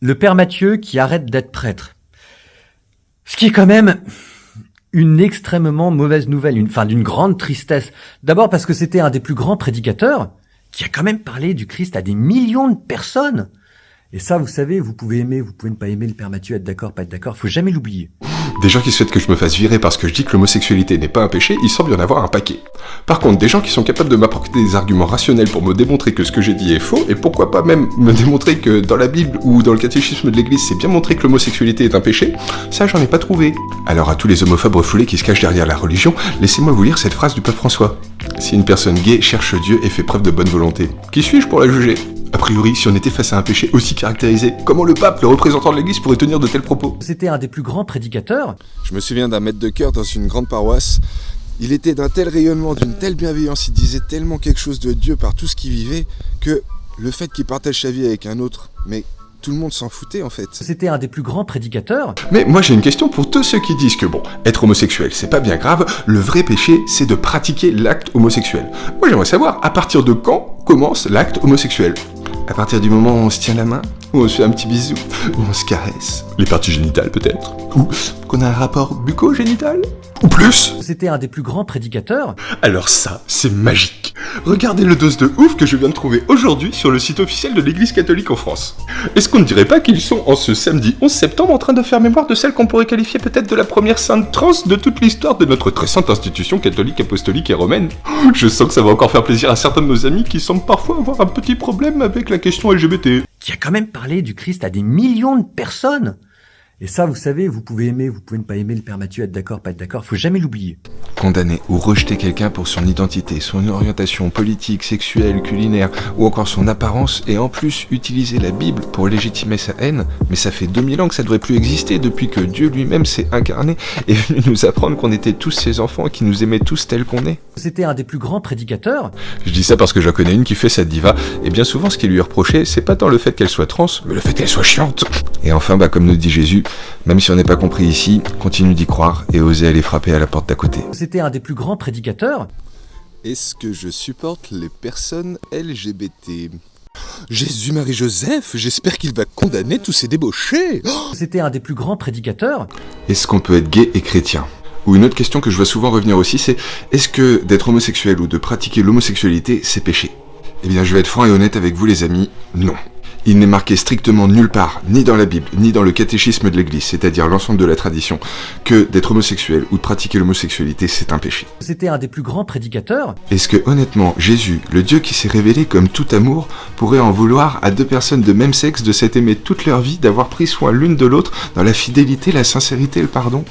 Le père Mathieu qui arrête d'être prêtre. Ce qui est quand même une extrêmement mauvaise nouvelle, d'une grande tristesse. D'abord parce que c'était un des plus grands prédicateurs qui a quand même parlé du Christ à des millions de personnes. Et ça, vous savez, vous pouvez aimer, vous pouvez ne pas aimer le père Mathieu, être d'accord, pas être d'accord, faut jamais l'oublier. Des gens qui souhaitent que je me fasse virer parce que je dis que l'homosexualité n'est pas un péché, il semble y en avoir un paquet. Par contre, des gens qui sont capables de m'apporter des arguments rationnels pour me démontrer que ce que j'ai dit est faux, et pourquoi pas même me démontrer que dans la Bible ou dans le catéchisme de l'église, c'est bien montré que l'homosexualité est un péché, ça j'en ai pas trouvé. Alors à tous les homophobes refoulés qui se cachent derrière la religion, laissez-moi vous lire cette phrase du pape François. Si une personne gay cherche Dieu et fait preuve de bonne volonté, qui suis-je pour la juger ? A priori, si on était face à un péché aussi caractérisé, comment le pape, le représentant de l'église, pourrait tenir de tels propos ? C'était un des plus grands prédicateurs. Je me souviens d'un maître de chœur dans une grande paroisse. Il était d'un tel rayonnement, d'une telle bienveillance, il disait tellement quelque chose de Dieu par tout ce qu'il vivait, que le fait qu'il partage sa vie avec un autre, mais tout le monde s'en foutait en fait. C'était un des plus grands prédicateurs. Mais moi j'ai une question pour tous ceux qui disent que bon, être homosexuel c'est pas bien grave, le vrai péché c'est de pratiquer l'acte homosexuel. Moi j'aimerais savoir à partir de quand commence l'acte homosexuel ? À partir du moment où on se tient la main, où on se fait un petit bisou, où on se caresse, les parties génitales peut-être, ou qu'on a un rapport bucco-génital, ou plus. C'était un des plus grands prédicateurs. Alors ça, c'est magique. Regardez le dose de ouf que je viens de trouver aujourd'hui sur le site officiel de l'Église catholique en France. Est-ce qu'on ne dirait pas qu'ils sont en ce samedi 11 septembre en train de faire mémoire de celle qu'on pourrait qualifier peut-être de la première sainte trans de toute l'histoire de notre très sainte institution catholique, apostolique et romaine ? Je sens que ça va encore faire plaisir à certains de nos amis qui semblent parfois avoir un petit problème avec la question LGBT. Qui a quand même parlé du Christ à des millions de personnes. Et ça, vous savez, vous pouvez aimer, vous pouvez ne pas aimer le père Mathieu, être d'accord, pas être d'accord, faut jamais l'oublier. Condamner ou rejeter quelqu'un pour son identité, son orientation politique, sexuelle, culinaire, ou encore son apparence, et en plus utiliser la Bible pour légitimer sa haine, mais ça fait 2000 ans que ça devrait plus exister depuis que Dieu lui-même s'est incarné et est venu nous apprendre qu'on était tous ses enfants et qu'il nous aimait tous tels qu'on est. C'était un des plus grands prédicateurs. Je dis ça parce que j'en connais une qui fait sa diva, et bien souvent ce qui lui est reproché, c'est pas tant le fait qu'elle soit trans, mais le fait qu'elle soit chiante. Et enfin, comme nous dit Jésus, même si on n'est pas compris ici, continue d'y croire et osez aller frapper à la porte d'à côté. C'était un des plus grands prédicateurs. Est-ce que je supporte les personnes LGBT ? Jésus, Marie, Joseph, j'espère qu'il va condamner tous ces débauchés. C'était un des plus grands prédicateurs. Est-ce qu'on peut être gay et chrétien ? Ou une autre question que je vois souvent revenir aussi, c'est est-ce que d'être homosexuel ou de pratiquer l'homosexualité, c'est péché ? Eh bien, je vais être franc et honnête avec vous les amis, non. Il n'est marqué strictement nulle part, ni dans la Bible, ni dans le catéchisme de l'Église, c'est-à-dire l'ensemble de la tradition, que d'être homosexuel ou de pratiquer l'homosexualité, c'est un péché. C'était un des plus grands prédicateurs. Est-ce que, honnêtement, Jésus, le Dieu qui s'est révélé comme tout amour, pourrait en vouloir à deux personnes de même sexe de s'être aimées toute leur vie, d'avoir pris soin l'une de l'autre dans la fidélité, la sincérité et le pardon ?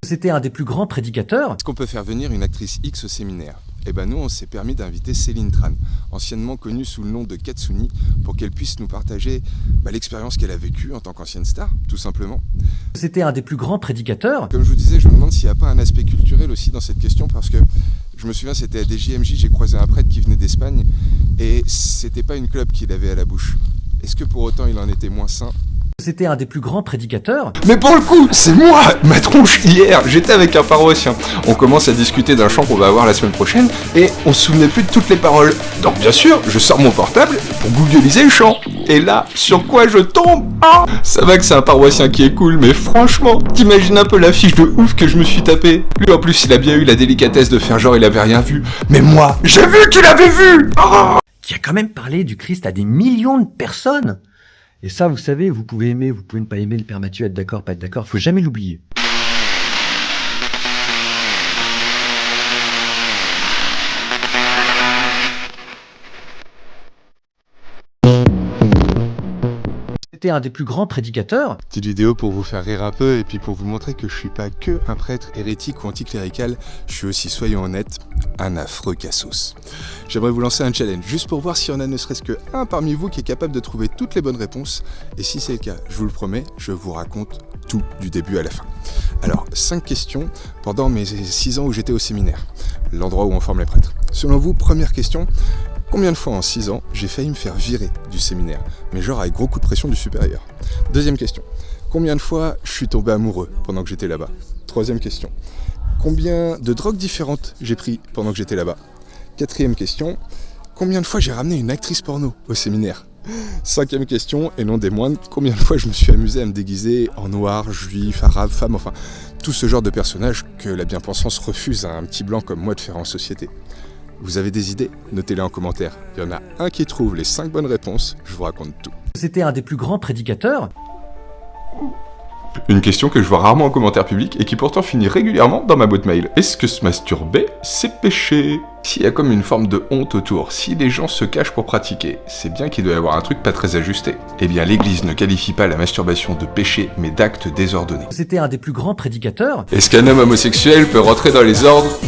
C'était un des plus grands prédicateurs. Est-ce qu'on peut faire venir une actrice X au séminaire ? Eh ben nous, on s'est permis d'inviter Céline Tran, anciennement connue sous le nom de Katsuni, pour qu'elle puisse nous partager l'expérience qu'elle a vécue en tant qu'ancienne star, tout simplement. C'était un des plus grands prédicateurs. Comme je vous disais, je me demande s'il n'y a pas un aspect culturel aussi dans cette question, parce que je me souviens, c'était à des JMJ, j'ai croisé un prêtre qui venait d'Espagne, et c'était pas une clope qu'il avait à la bouche. Est-ce que pour autant il en était moins sain ? C'était un des plus grands prédicateurs. Mais pour le coup, c'est moi, ma tronche, hier, j'étais avec un paroissien. On commence à discuter d'un chant qu'on va avoir la semaine prochaine, et on se souvenait plus de toutes les paroles. Donc bien sûr, je sors mon portable pour googliser le chant. Et là, sur quoi je tombe ? Ah, ça va que c'est un paroissien qui est cool, mais franchement, t'imagines un peu la fiche de ouf que je me suis tapé. Lui en plus, il a bien eu la délicatesse de faire genre il avait rien vu. Mais moi, j'ai vu qu'il avait vu. Qui a quand même parlé du Christ à des millions de personnes. Et ça, vous savez, vous pouvez aimer, vous pouvez ne pas aimer le père Mathieu, être d'accord, pas être d'accord, faut jamais l'oublier. C'était un des plus grands prédicateurs. Petite vidéo pour vous faire rire un peu et puis pour vous montrer que je suis pas que un prêtre hérétique ou anticlérical, je suis aussi, soyons honnêtes, un affreux cassos. J'aimerais vous lancer un challenge, juste pour voir s'il y en a ne serait-ce que un parmi vous qui est capable de trouver toutes les bonnes réponses. Et si c'est le cas, je vous le promets, je vous raconte tout du début à la fin. Alors, 5 questions pendant mes 6 ans où j'étais au séminaire, l'endroit où on forme les prêtres. Selon vous, première question, combien de fois en 6 ans j'ai failli me faire virer du séminaire, mais genre avec gros coup de pression du supérieur? Deuxième question, combien de fois je suis tombé amoureux pendant que j'étais là-bas? Troisième question, combien de drogues différentes j'ai pris pendant que j'étais là-bas? Quatrième question, combien de fois j'ai ramené une actrice porno au séminaire? 5e question, et non des moindres, combien de fois je me suis amusé à me déguiser en noir, juif, arabe, femme, enfin, tout ce genre de personnages que la bien-pensance refuse à un petit blanc comme moi de faire en société. Vous avez des idées? Notez-les en commentaire. Il y en a un qui trouve les 5 bonnes réponses, je vous raconte tout. C'était un des plus grands prédicateurs. Une question que je vois rarement en commentaire public et qui pourtant finit régulièrement dans ma boîte mail. Est-ce que se masturber, c'est péché? S'il y a comme une forme de honte autour, si les gens se cachent pour pratiquer, c'est bien qu'il doit y avoir un truc pas très ajusté. Eh bien, l'Église ne qualifie pas la masturbation de péché, mais d'acte désordonné. C'était un des plus grands prédicateurs. Est-ce qu'un homme homosexuel peut rentrer dans les ordres?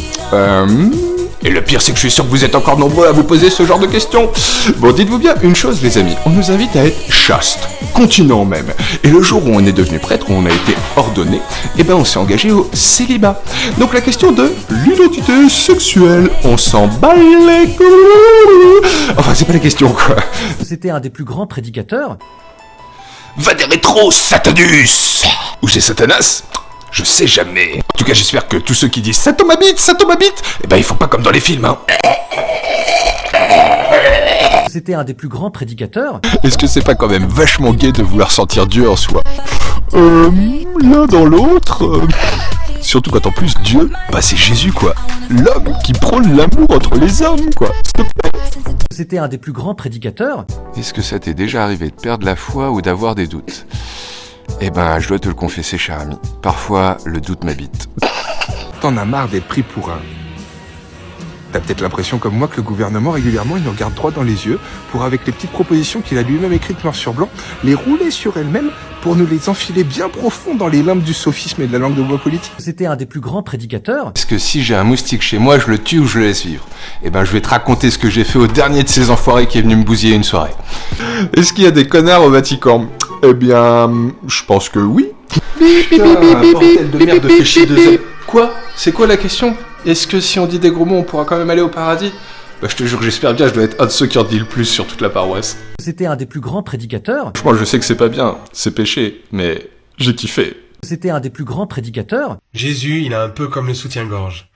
Et le pire, c'est que je suis sûr que vous êtes encore nombreux à vous poser ce genre de questions. Bon, dites-vous bien une chose, les amis. On nous invite à être chaste, continent même. Et le jour où on est devenu prêtre, où on a été ordonné, eh ben on s'est engagé au célibat. Donc la question de l'identité sexuelle, on s'en bat les couilles. Enfin, c'est pas la question, quoi. C'était un des plus grands prédicateurs. Va des rétros, Satanus. Ou c'est Satanas? Je sais jamais. En tout cas, j'espère que tous ceux qui disent « Satan m'habite, eh ben ils font pas comme dans les films, hein. C'était un des plus grands prédicateurs. Est-ce que c'est pas quand même vachement gai de vouloir sentir Dieu en soi? L'un dans l'autre. Surtout quand en plus Dieu, bah c'est Jésus quoi. L'homme qui prône l'amour entre les hommes quoi. C'était un des plus grands prédicateurs. Est-ce que ça t'est déjà arrivé de perdre la foi ou d'avoir des doutes? Eh ben, je dois te le confesser, cher ami. Parfois, le doute m'habite. T'en as marre d'être pris pour un... T'as peut-être l'impression comme moi que le gouvernement, régulièrement, il nous regarde droit dans les yeux pour, avec les petites propositions qu'il a lui-même écrites noir sur blanc, les rouler sur elles-mêmes pour nous les enfiler bien profond dans les limbes du sophisme et de la langue de bois politique. C'était un des plus grands prédicateurs. Est-ce que si j'ai un moustique chez moi, je le tue ou je le laisse vivre? Eh ben, je vais te raconter ce que j'ai fait au dernier de ces enfoirés qui est venu me bousiller une soirée. Est-ce qu'il y a des connards au Vatican? Eh bien, je pense que oui. Putain, bordel de merde de fichier de Z. Quoi? C'est quoi la question? Est-ce que si on dit des gros mots, on pourra quand même aller au paradis? Bah, je te jure que j'espère bien, je dois être un de ceux qui en dit le plus sur toute la paroisse. C'était un des plus grands prédicateurs. Franchement, je sais que c'est pas bien, c'est péché, mais j'ai kiffé. C'était un des plus grands prédicateurs. Jésus, il est un peu comme le soutien-gorge.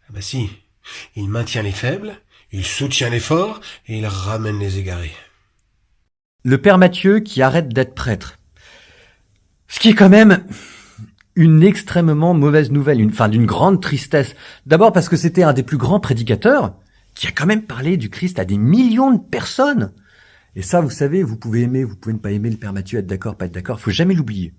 Ah bah si, il maintient les faibles, il soutient les forts, et il ramène les égarés. Le père Mathieu qui arrête d'être prêtre. Ce qui est quand même une extrêmement mauvaise nouvelle, d'une grande tristesse. D'abord parce que c'était un des plus grands prédicateurs qui a quand même parlé du Christ à des millions de personnes. Et ça, vous savez, vous pouvez aimer, vous pouvez ne pas aimer le père Mathieu, être d'accord, pas être d'accord, faut jamais l'oublier.